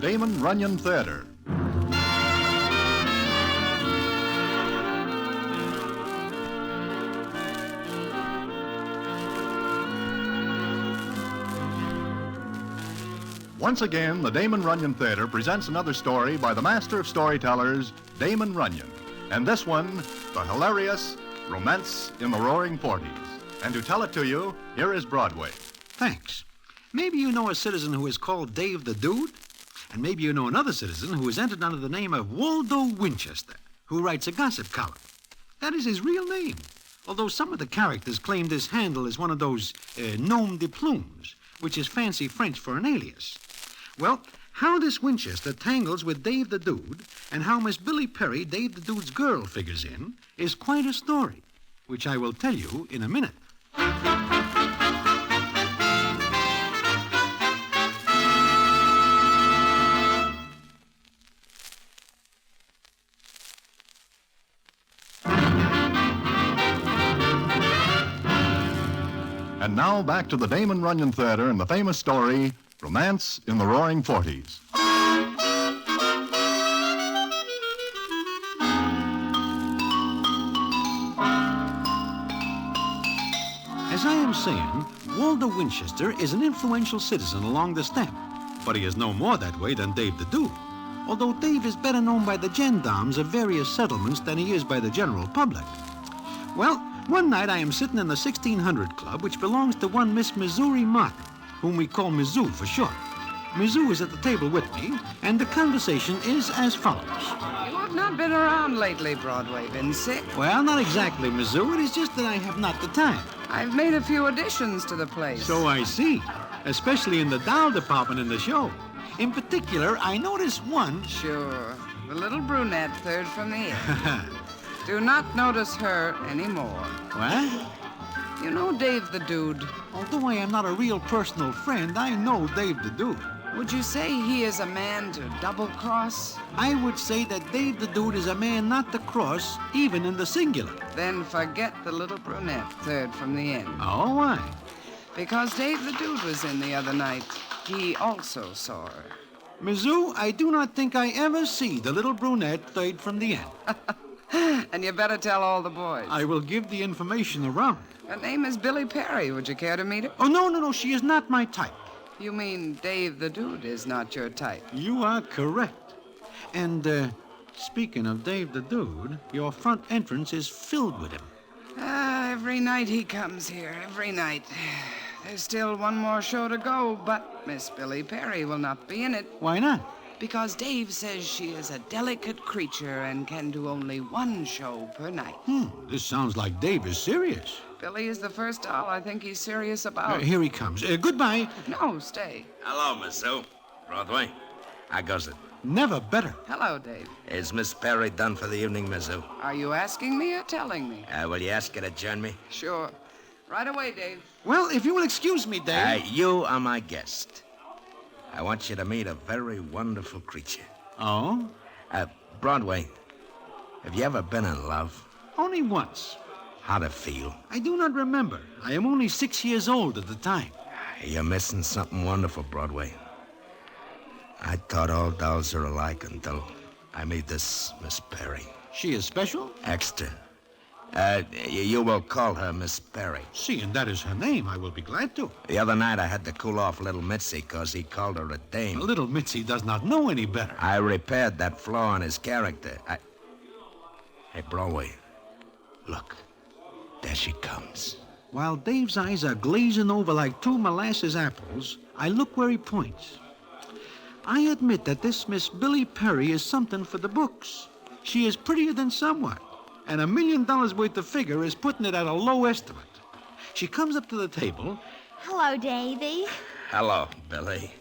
Damon Runyon Theater. Once again, the Damon Runyon Theater presents another story by the master of storytellers, Damon Runyon. And this one, the hilarious Romance in the Roaring Forties. And to tell it to you, here is Broadway. Thanks. Maybe you know a citizen who is called Dave the Dude, and maybe you know another citizen who is entered under the name of Waldo Winchester, who writes a gossip column. That is his real name, although some of the characters claim this handle is one of those nom de plumes, which is fancy French for an alias. Well, how this Winchester tangles with Dave the Dude and how Miss Billy Perry, Dave the Dude's girl, figures in is quite a story, which I will tell you in a minute. And now back to the Damon Runyon Theater and the famous story, Romance in the Roaring Forties. As I am saying, Waldo Winchester is an influential citizen along the stamp, but he is no more that way than Dave the Dude, although Dave is better known by the gendarmes of various settlements than he is by the general public. Well, one night I am sitting in the 1600 Club, which belongs to one Miss Missouri Martin, whom we call Mizzou for short. Mizzou is at the table with me, and the conversation is as follows. You have not been around lately, Broadway. Been sick? Well, not exactly, Mizzou. It is just that I have not the time. I've made a few additions to the place. So I see, especially in the doll department in the show. In particular, I notice one. Sure. The little brunette, third from the end. Do not notice her anymore. What? You know Dave the Dude. Although I am not a real personal friend, I know Dave the Dude. Would you say he is a man to double-cross? I would say that Dave the Dude is a man not to cross, even in the singular. Then forget the little brunette, third from the end. Oh, why? Because Dave the Dude was in the other night. He also saw her. Mizzou, I do not think I ever see the little brunette third from the end. And you better tell all the boys. I will give the information around. Her name is Billy Perry. Would you care to meet her? Oh, no, she is not my type. You mean Dave the Dude is not your type? You are correct. And, speaking of Dave the Dude, your front entrance is filled with him. Every night he comes here, every night. There's still one more show to go, but Miss Billy Perry will not be in it. Why not? Because Dave says she is a delicate creature and can do only one show per night. This sounds like Dave is serious. Billy is the first doll I think he's serious about. Here he comes. Goodbye. No, stay. Hello, Miss Sue. Broadway. How goes it? Never better. Hello, Dave. Is Miss Perry done for the evening, Miss Sue? Are you asking me or telling me? Will you ask her to join me? Sure. Right away, Dave. Well, if you will excuse me, Dave. You are my guest. I want you to meet a very wonderful creature. Oh? Broadway, have you ever been in love? Only once. How'd it feel? I do not remember. I am only 6 years old at the time. You're missing something wonderful, Broadway. I thought all dolls are alike until I met this Miss Perry. She is special? Extra. You will call her Miss Perry. Seeing that is her name, I will be glad to. The other night I had to cool off little Mitzi because he called her a dame. Little Mitzi does not know any better. I repaired that flaw in his character. Hey, Broadway, look. There she comes. While Dave's eyes are glazing over like two molasses apples, I look where he points. I admit that this Miss Billy Perry is something for the books. She is prettier than somewhat, and $1 million worth of figure is putting it at a low estimate. She comes up to the table. Hello, Davy. Hello, Billy.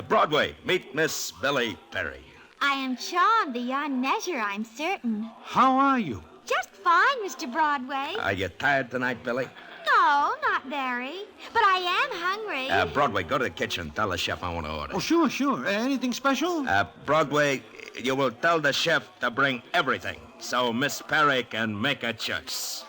Broadway, meet Miss Billy Perry. I am charmed beyond measure, I'm certain. How are you? Just fine, Mr. Broadway. Are you tired tonight, Billy? No, not very. But I am hungry. Broadway, go to the kitchen. Tell the chef I want to order. Oh, sure. Anything special? Broadway, you will tell the chef to bring everything so Miss Perry can make a choice.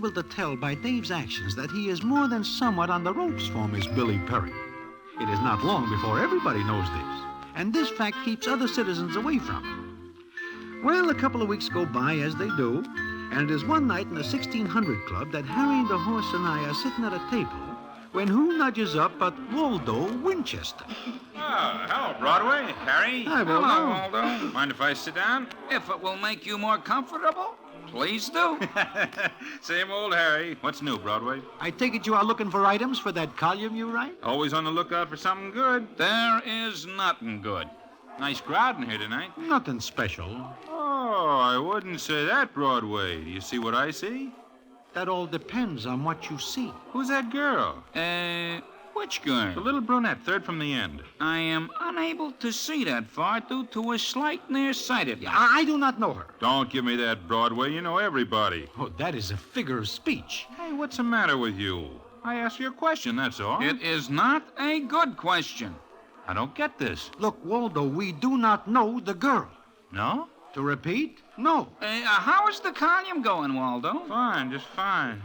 able to tell by Dave's actions that he is more than somewhat on the ropes for Miss Billy Perry. It is not long before everybody knows this, and this fact keeps other citizens away from him. Well, a couple of weeks go by, as they do, and it is one night in the 1600 Club that Harry the Horse and I are sitting at a table when who nudges up but Waldo Winchester. Oh, hello, Broadway. Harry. Hi, Waldo. Hello, Waldo. Mind if I sit down? If it will make you more comfortable, please do. Same old Harry. What's new, Broadway? I take it you are looking for items for that column you write? Always on the lookout for something good. There is nothing good. Nice crowd in here tonight. Nothing special. Oh, I wouldn't say that, Broadway. Do you see what I see? That all depends on what you see. Who's that girl? Which The girl? little brunette, third from the end. I am unable to see that far due to a slight nearsightedness. I do not know her. Don't give me that, Broadway. You know everybody. Oh, that is a figure of speech. Hey, what's the matter with you? I asked you a question, that's all. It is not a good question. I don't get this. Look, Waldo, we do not know the girl. No? To repeat, no. How is the column going, Waldo? Fine, just fine.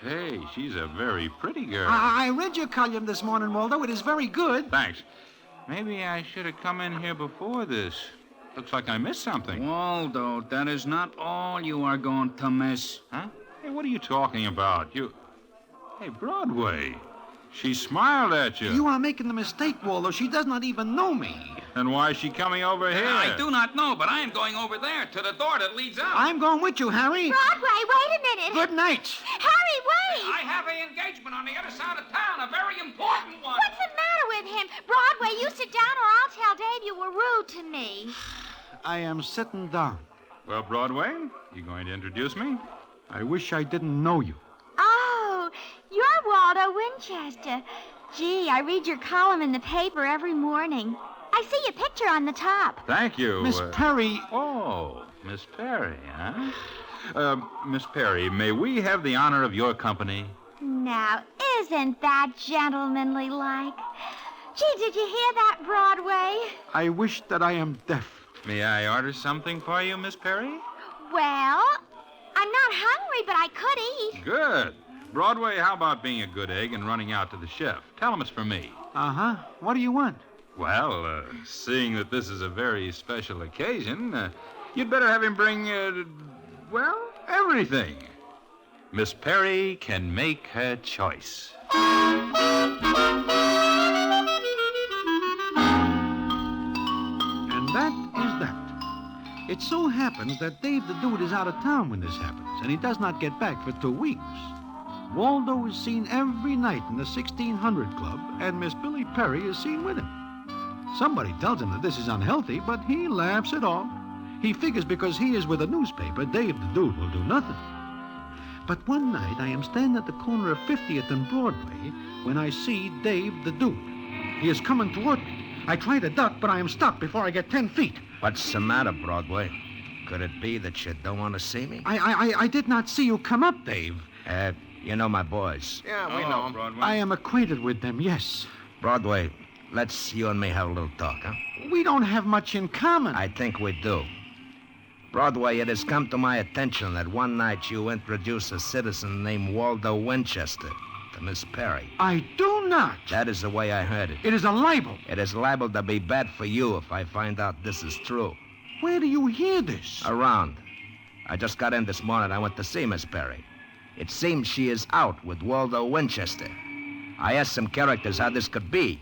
Hey, she's a very pretty girl. I read your column this morning, Waldo. It is very good. Thanks. Maybe I should have come in here before this. Looks like I missed something. Waldo, that is not all you are going to miss. Huh? Hey, what are you talking about? Hey, Broadway. She smiled at you. You are making the mistake, Waldo. She does not even know me. And why is she coming over here? I do not know, but I am going over there to the door that leads out. I'm going with you, Harry. Broadway, wait a minute. Good night. Harry, wait. I have an engagement on the other side of town, a very important one. What's the matter with him? Broadway, you sit down or I'll tell Dave you were rude to me. I am sitting down. Well, Broadway, you going to introduce me? I wish I didn't know you. Oh, you're Waldo Winchester. Gee, I read your column in the paper every morning. I see your picture on the top. Thank you. Miss Perry. Oh, Miss Perry, huh? Miss Perry, may we have the honor of your company? Now, isn't that gentlemanly like? Gee, did you hear that, Broadway? I wish that I am deaf. May I order something for you, Miss Perry? Well, I'm not hungry, but I could eat. Good. Broadway, how about being a good egg and running out to the chef? Tell him it's for me. Uh-huh. What do you want? Well, seeing that this is a very special occasion, you'd better have him bring, everything. Miss Perry can make her choice. And that is that. It so happens that Dave the Dude is out of town when this happens, and he does not get back for 2 weeks. Waldo is seen every night in the 1600 Club, and Miss Billy Perry is seen with him. Somebody tells him that this is unhealthy, but he laughs it off. He figures because he is with a newspaper, Dave the Dude will do nothing. But one night, I am standing at the corner of 50th and Broadway when I see Dave the Dude. He is coming toward me. I try to duck, but I am stopped before I get 10 feet. What's the matter, Broadway? Could it be that you don't want to see me? I did not see you come up, Dave. You know my boys. Yeah, we know, Broadway. I am acquainted with them, yes. Broadway, let's you and me have a little talk, huh? We don't have much in common. I think we do. Broadway, it has come to my attention that one night you introduced a citizen named Waldo Winchester to Miss Perry. I do not. That is the way I heard it. It is a libel. It is liable to be bad for you if I find out this is true. Where do you hear this? Around. I just got in this morning. I went to see Miss Perry. It seems she is out with Waldo Winchester. I asked some characters how this could be,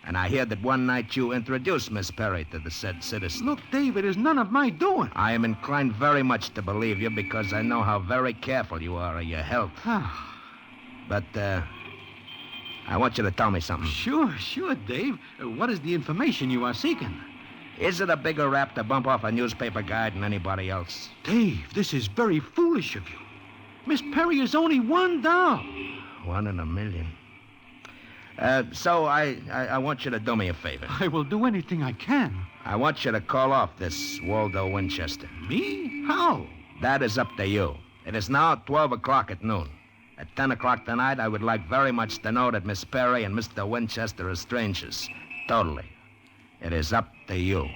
and I hear that one night you introduced Miss Perry to the said citizen. Look, Dave, it is none of my doing. I am inclined very much to believe you because I know how very careful you are of your health. But, I want you to tell me something. Sure, Dave. What is the information you are seeking? Is it a bigger rap to bump off a newspaper guy than anybody else? Dave, this is very foolish of you. Miss Perry is only one doll. 1 in a million. So I want you to do me a favor. I will do anything I can. I want you to call off this Waldo Winchester. Me? How? That is up to you. It is now 12 o'clock at noon. At 10 o'clock tonight, I would like very much to know that Miss Perry and Mr. Winchester are strangers. Totally. It is up to you.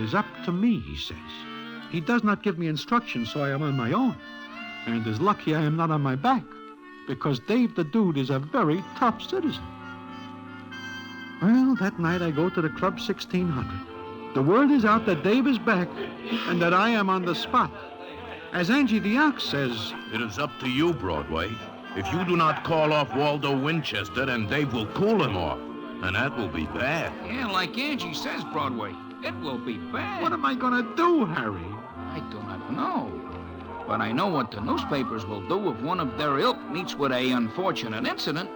is up to me, he says. He does not give me instructions, so I am on my own. And it is lucky I am not on my back, because Dave the Dude is a very tough citizen. Well, that night I go to the Club 1600. The word is out that Dave is back and that I am on the spot. As Angie the Ox says, It is up to you, Broadway. If you do not call off Waldo Winchester, then Dave will cool him off. And that will be bad. Yeah, like Angie says, Broadway, it will be bad. what am I going to do, Harry? I do not know. But I know what the newspapers will do if one of their ilk meets with a unfortunate incident.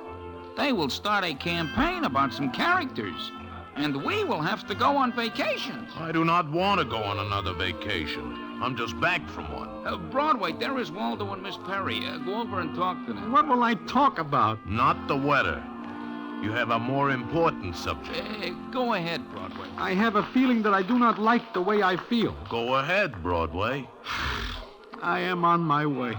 They will start a campaign about some characters. And we will have to go on vacations. I do not want to go on another vacation. I'm just back from one. Broadway, there is Waldo and Miss Perry. Go over and talk to them. What will I talk about? Not the weather. You have a more important subject. Go ahead, Broadway. I have a feeling that I do not like the way I feel. Go ahead, Broadway. I am on my way.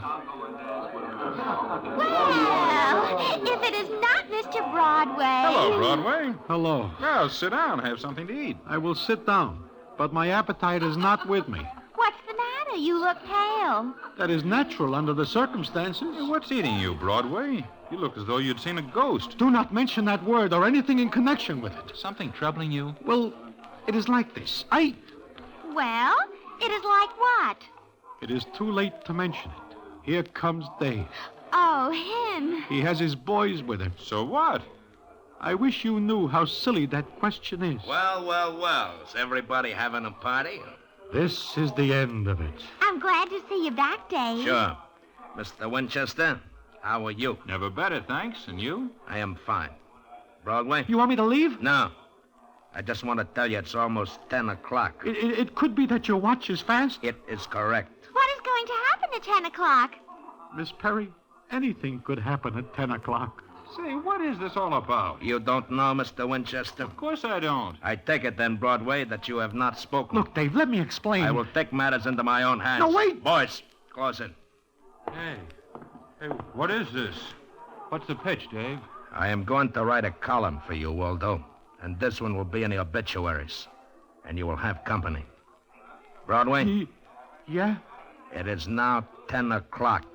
Well, if it is not Mr. Broadway. Hello, Broadway. Hello. Well, sit down. Have something to eat. I will sit down, but my appetite is not with me. What's the matter? You look pale. That is natural under the circumstances. What's eating you, Broadway? You look as though you'd seen a ghost. Do not mention that word or anything in connection with it. Something troubling you? Well, it is like this. Well, it is like what? It is too late to mention it. Here comes Dave. Oh, him. He has his boys with him. So what? I wish you knew how silly that question is. Well. Is everybody having a party? This is the end of it. I'm glad to see you back, Dave. Sure. Mr. Winchester, how are you? Never better, thanks. And you? I am fine. Broadway? You want me to leave? No. I just want to tell you it's almost 10 o'clock. It could be that your watch is fast. It is correct. What is going to happen at 10 o'clock? Miss Perry, anything could happen at 10 o'clock. Say, what is this all about? You don't know, Mr. Winchester? Of course I don't. I take it then, Broadway, that you have not spoken. Look, Dave, let me explain. I will take matters into my own hands. No, wait! Boys, close it. Hey, what is this? What's the pitch, Dave? I am going to write a column for you, Waldo. And this one will be in the obituaries. And you will have company. Broadway? Yeah? It is now 10 o'clock.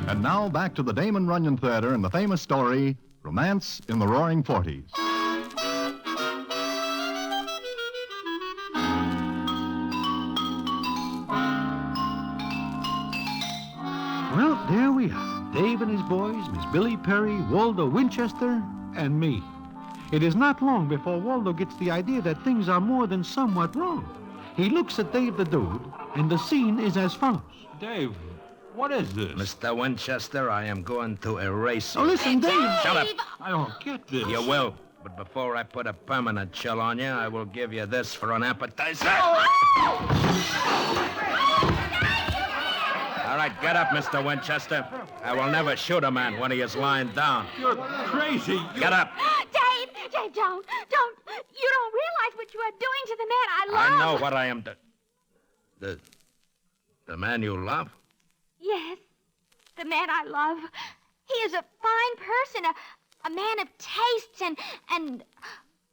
And now back to the Damon Runyon Theater and the famous story, Romance in the Roaring Forties. Well, there we are. Dave and his boys, Miss Billy Perry, Waldo Winchester, and me. It is not long before Waldo gets the idea that things are more than somewhat wrong. He looks at Dave the Dude, and the scene is as follows. Dave, what is this? Mr. Winchester, I am going to erase you. Oh, listen, Dave. Shut up. I don't get this. You will. But before I put a permanent chill on you, I will give you this for an appetizer. All right, get up, Mr. Winchester. I will never shoot a man when he is lying down. You're crazy. Get up. Dave, don't. You don't realize what you are doing to the man I love. I know what I am doing. The man you love? Yes, the man I love. He is a fine person, a man of tastes, and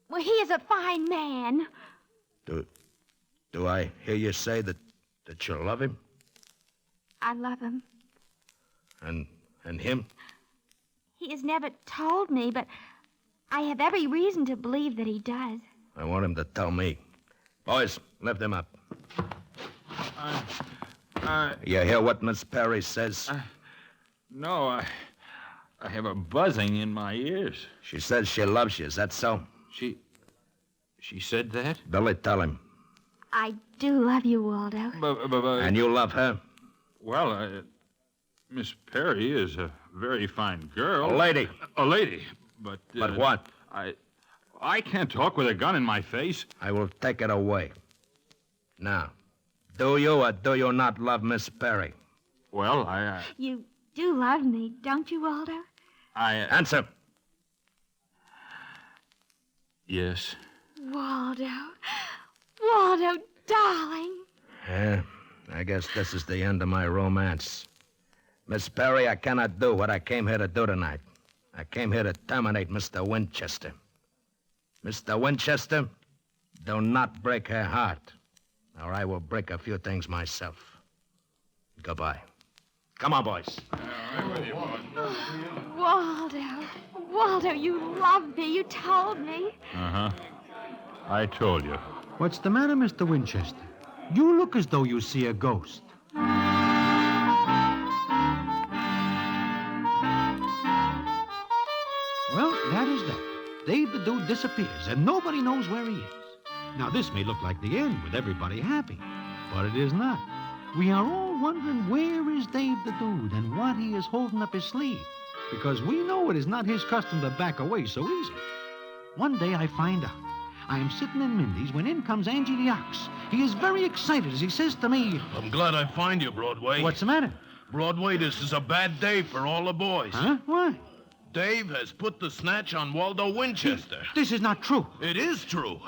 well, he is a fine man. Do I hear you say that you love him? I love him. And him? He has never told me, but I have every reason to believe that he does. I want him to tell me. Boys, lift him up. You hear what Miss Perry says? No, I have a buzzing in my ears. She says she loves you. Is that so? She said that? Billy, tell him. I do love you, Waldo. But And you love her? well, Miss Perry is a very fine girl. A lady. A lady. But what? I can't talk with a gun in my face. I will take it away. Now, do you or do you not love Miss Perry? Well, I You do love me, don't you, Waldo? Answer. Yes. Waldo, darling. Yeah, I guess this is the end of my romance. Miss Perry, I cannot do what I came here to do tonight. I came here to terminate Mr. Winchester. Mr. Winchester, do not break her heart, or I will break a few things myself. Goodbye. Come on, boys. Waldo, you loved me. You told me. Uh-huh. I told you. What's the matter, Mr. Winchester? You look as though you see a ghost. Well, that is that. Dave the Dude disappears, and nobody knows where he is. Now, this may look like the end with everybody happy, but it is not. We are all wondering where is Dave the Dude and what he is holding up his sleeve, because we know it is not his custom to back away so easy. One day I find out. I am sitting in Mindy's when in comes Angie the Ox. He is very excited as he says to me, I'm glad I find you, Broadway. "What's the matter?" Broadway, this is a bad day for all the boys. Huh? Why? Dave has put the snatch on Waldo Winchester. This is not true. It is true.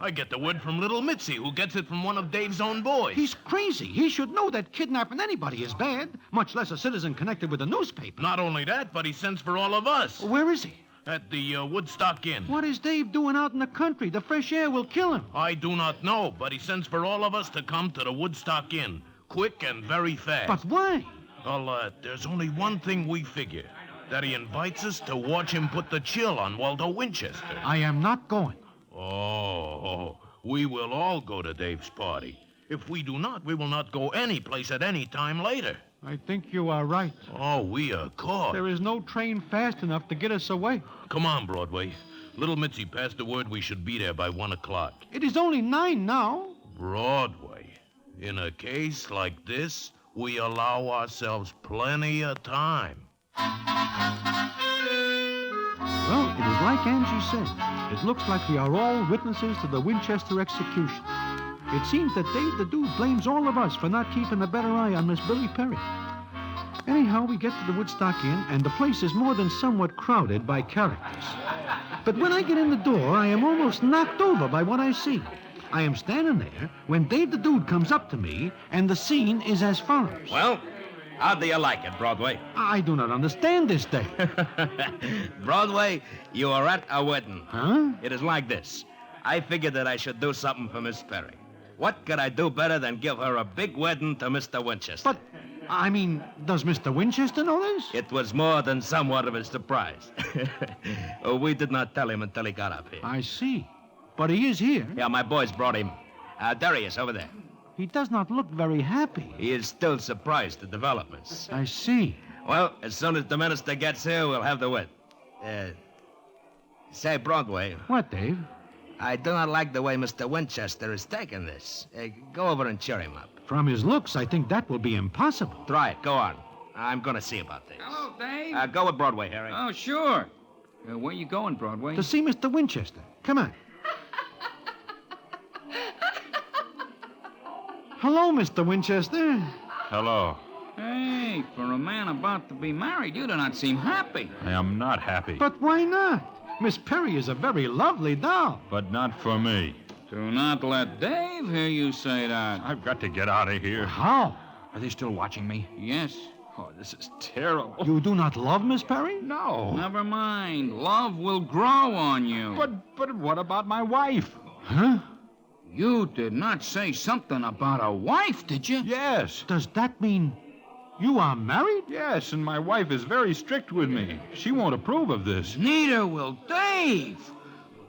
I get the word from little Mitzi, who gets it from one of Dave's own boys. He's crazy. He should know that kidnapping anybody is bad, much less a citizen connected with a newspaper. Not only that, but he sends for all of us. Where is he? At the Woodstock Inn. What is Dave doing out in the country? The fresh air will kill him. I do not know, but he sends for all of us to come to the Woodstock Inn. Quick and very fast. But why? Well, there's only one thing we figure. That he invites us to watch him put the chill on Waldo Winchester. I am not going. Oh, we will all go to Dave's party. If we do not, we will not go any place at any time later. I think you are right. Oh, we are caught. There is no train fast enough to get us away. Come on, Broadway. Little Mitzi passed the word we should be there by 1 o'clock. It is only 9 now. Broadway. In a case like this, we allow ourselves plenty of time. Well, it is like Angie said. It looks like we are all witnesses to the Winchester execution. It seems that Dave the Dude blames all of us for not keeping a better eye on Miss Billy Perry. Anyhow, we get to the Woodstock Inn, and the place is more than somewhat crowded by characters. But when I get in the door, I am almost knocked over by what I see. I am standing there when Dave the Dude comes up to me, and the scene is as follows. Well, how do you like it, Broadway? I do not understand this, Dave. Broadway, you are at a wedding. Huh? It is like this. I figured that I should do something for Miss Perry. What could I do better than give her a big wedding to Mr. Winchester? But, I mean, does Mr. Winchester know this? It was more than somewhat of a surprise. We did not tell him until he got up here. I see. But he is here. Yeah, my boys brought him. There he is, over there. He does not look very happy. He is still surprised at developments. I see. Well, as soon as the minister gets here, we'll have the wedding. Say, Broadway, What, Dave? I do not like the way Mr. Winchester is taking this. Go over and cheer him up. From his looks, I think that will be impossible. Try it. Go on. I'm going to see about this. Hello, Dave. Go with Broadway, Harry. Oh, sure. Where you going, Broadway? To see Mr. Winchester. Come on. Hello, Mr. Winchester. Hello. Hey, for a man about to be married, you do not seem happy. I am not happy. But why not? Miss Perry is a very lovely doll. But not for me. Do not let Dave hear you say that. I've got to get out of here. How? Are they still watching me? Yes. Oh, this is terrible. You do not love Miss Perry? No. Never mind. Love will grow on you. But what about my wife? Huh? You did not say something about a wife, did you? Yes. Does that mean you are married? Yes, and my wife is very strict with me. She won't approve of this. Neither will Dave.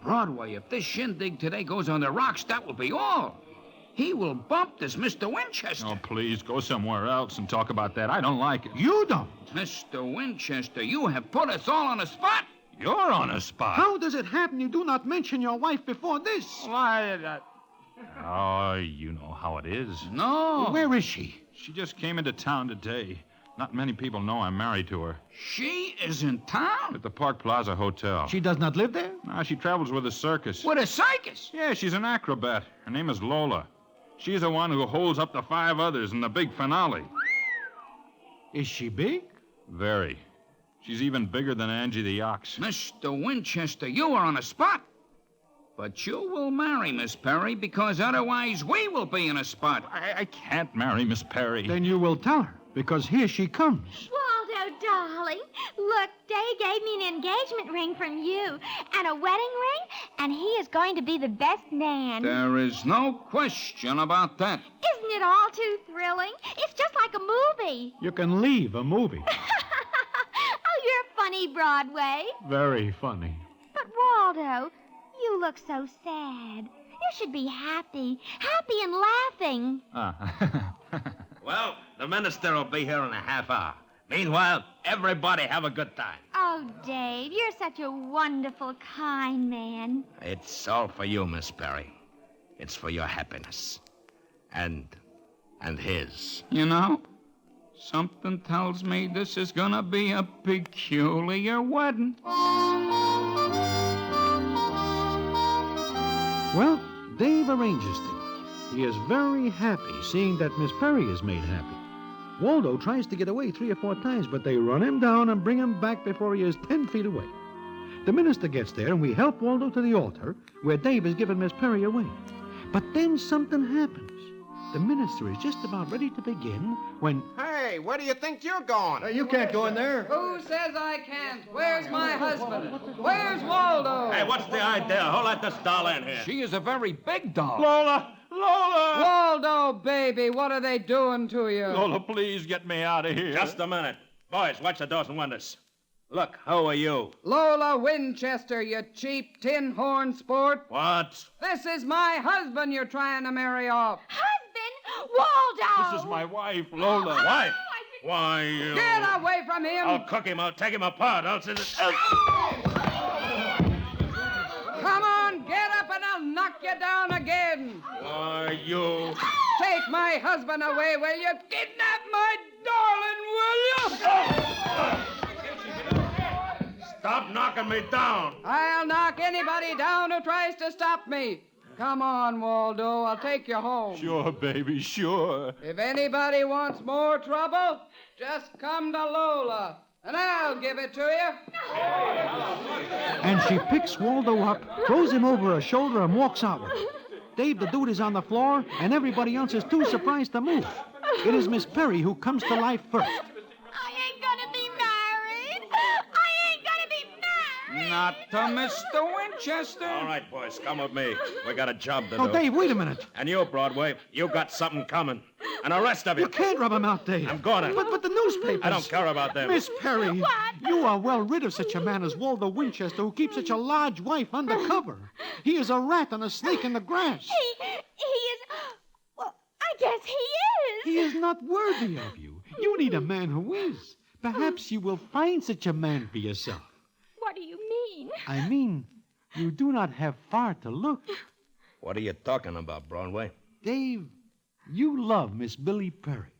Broadway, if this shindig today goes on the rocks, that will be all. He will bump this Mr. Winchester. Oh, please, go somewhere else and talk about that. I don't like it. You don't. Mr. Winchester, you have put us all on the spot. You're on a spot. How does it happen you do not mention your wife before this? Oh, you know how it is. No. Where is she? She just came into town today. Not many people know I'm married to her. She is in town? At the Park Plaza Hotel. She does not live there? No, she travels with a circus. With a circus? Yeah, she's an acrobat. Her name is Lola. She's the one who holds up the 5 others in the big finale. Is she big? Very. She's even bigger than Angie the Ox. Mr. Winchester, you are on a spot. But you will marry Miss Perry because otherwise we will be in a spot. I can't marry Miss Perry. Then you will tell her, because here she comes. Waldo, darling, look, Dave gave me an engagement ring from you and a wedding ring, and he is going to be the best man. There is no question about that. Isn't it all too thrilling? It's just like a movie. You can leave a movie. Oh, you're funny, Broadway. Very funny. But, Waldo, you look so sad. You should be happy and laughing. Well, the minister will be here in a half hour. Meanwhile, everybody have a good time. Oh, Dave, you're such a wonderful, kind man. It's all for you, Miss Perry. It's for your happiness. And his. You know, something tells me this is gonna be a peculiar wedding. Well, Dave arranges things. He is very happy seeing that Miss Perry is made happy. Waldo tries to get away 3 or 4 times, but they run him down and bring him back before he is 10 feet away. The minister gets there, and we help Waldo to the altar, where Dave has given Miss Perry away. But then something happens. The minister is just about ready to begin when... Hey, where do you think you're going? You can't go in there. Who says I can't? Where's my husband? Where's Waldo? Hey, what's the idea? Who let this doll in here? She is a very big doll. Lola! Waldo, baby, what are they doing to you? Lola, please get me out of here. Just a minute. Boys, watch the doors and windows. Look, who are you? Lola Winchester, you cheap tin horn sport. What? This is my husband you're trying to marry off. Husband, Waldo! This is my wife, Lola. Wife? Why, you... Get away from him! I'll cook him. I'll take him apart. I'll... Come on, get up and I'll knock you down again. Why, you... Take my husband away, will you? Kidnap my darling, will you? Stop knocking me down. I'll knock anybody down who tries to stop me. Come on, Waldo. I'll take you home. Sure, baby, sure. If anybody wants more trouble, just come to Lola, and I'll give it to you. And she picks Waldo up, throws him over her shoulder, and walks out with him. Dave the Dude is on the floor, and everybody else is too surprised to move. It is Miss Perry who comes to life first. I ain't gonna be married. I ain't gonna be married. Not to Mr. Winchester. All right, boys, come with me. We got a job to do. Oh, Dave, wait a minute. And you, Broadway, you got something coming. And the rest of you... You can't rub him out, Dave. I'm gonna. But the newspapers... I don't care about them. Miss Perry, What? you are well rid of such a man as Waldo Winchester, who keeps such a large wife undercover. He is a rat and a snake in the grass. He is... Well, I guess he is. He is not worthy of you. You need a man who is. Perhaps you will find such a man for yourself. What do you mean? I mean, you do not have far to look. What are you talking about, Broadway? Dave, you love Miss Billy Perry.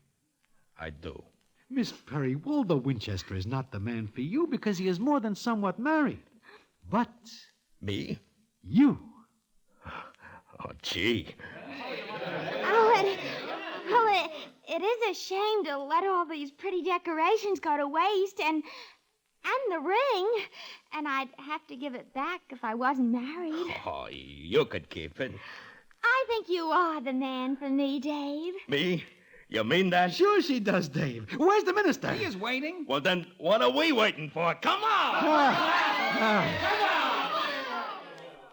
I do. Miss Perry, Waldo Winchester is not the man for you because he is more than somewhat married. But Me? you... Oh, gee. It is a shame to let all these pretty decorations go to waste and the ring. And I'd have to give it back if I wasn't married. Oh, you could keep it. I think you are the man for me, Dave. Me? You mean that? Sure she does, Dave. Where's the minister? He is waiting. Well, then, what are we waiting for? Come on!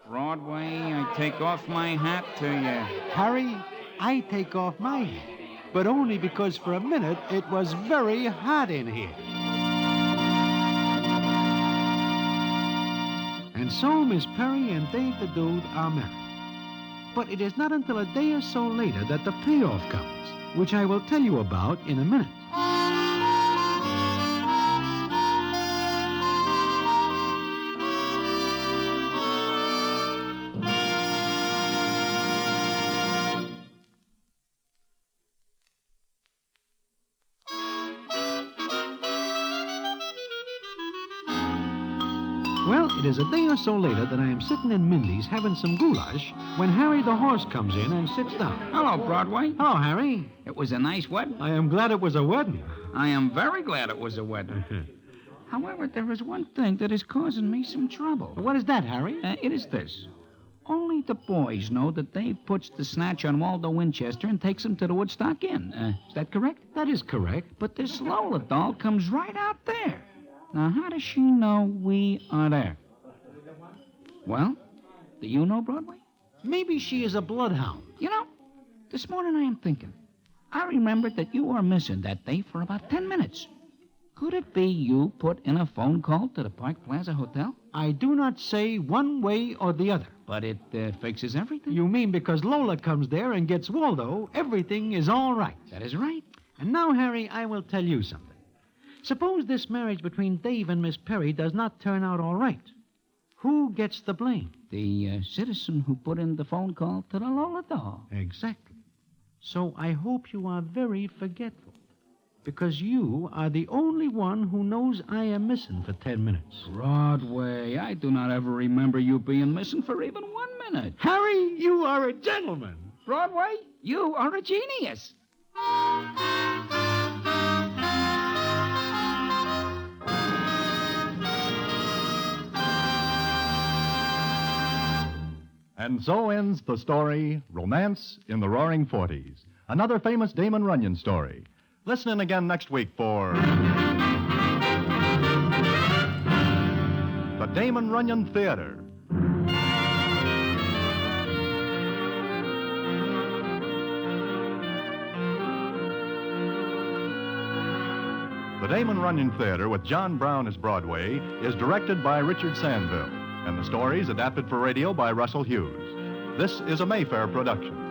Broadway, I take off my hat to you. Harry, I take off my hat. But only because for a minute it was very hot in here. And so Miss Perry and Dave the Dude are married. But it is not until a day or so later that the payoff comes, which I will tell you about in a minute. Well, it is a day or so later that I am sitting in Mindy's having some goulash when Harry the horse comes in and sits down. Hello, Broadway. Hello, Harry. It was a nice wedding. I am glad it was a wedding. I am very glad it was a wedding. However, there is one thing that is causing me some trouble. What is that, Harry? It is this. All only the boys know that Dave puts the snatch on Waldo Winchester and takes him to the Woodstock Inn. Is that correct? That is correct. But this Lola doll comes right out there. Now, how does she know we are there? Well, do you know, Broadway? Maybe she is a bloodhound. You know, this morning I am thinking. I remembered that you were missing that day for about 10 minutes. Could it be you put in a phone call to the Park Plaza Hotel? I do not say one way or the other. But it fixes everything. You mean because Lola comes there and gets Waldo, everything is all right. That is right. And now, Harry, I will tell you something. Suppose this marriage between Dave and Miss Perry does not turn out all right. Who gets the blame? The citizen who put in the phone call to the Lola doll. Exactly. So I hope you are very forgetful, because you are the only one who knows I am missing for 10 minutes. Broadway, I do not ever remember you being missing for even 1 minute. Harry, you are a gentleman. Broadway, you are a genius. And so ends the story, Romance in the Roaring Forties. Another famous Damon Runyon story. Listen in again next week for the Damon Runyon Theater. The Damon Runyon Theater with John Brown as Broadway is directed by Richard Sandville, and the story is adapted for radio by Russell Hughes. This is a Mayfair production.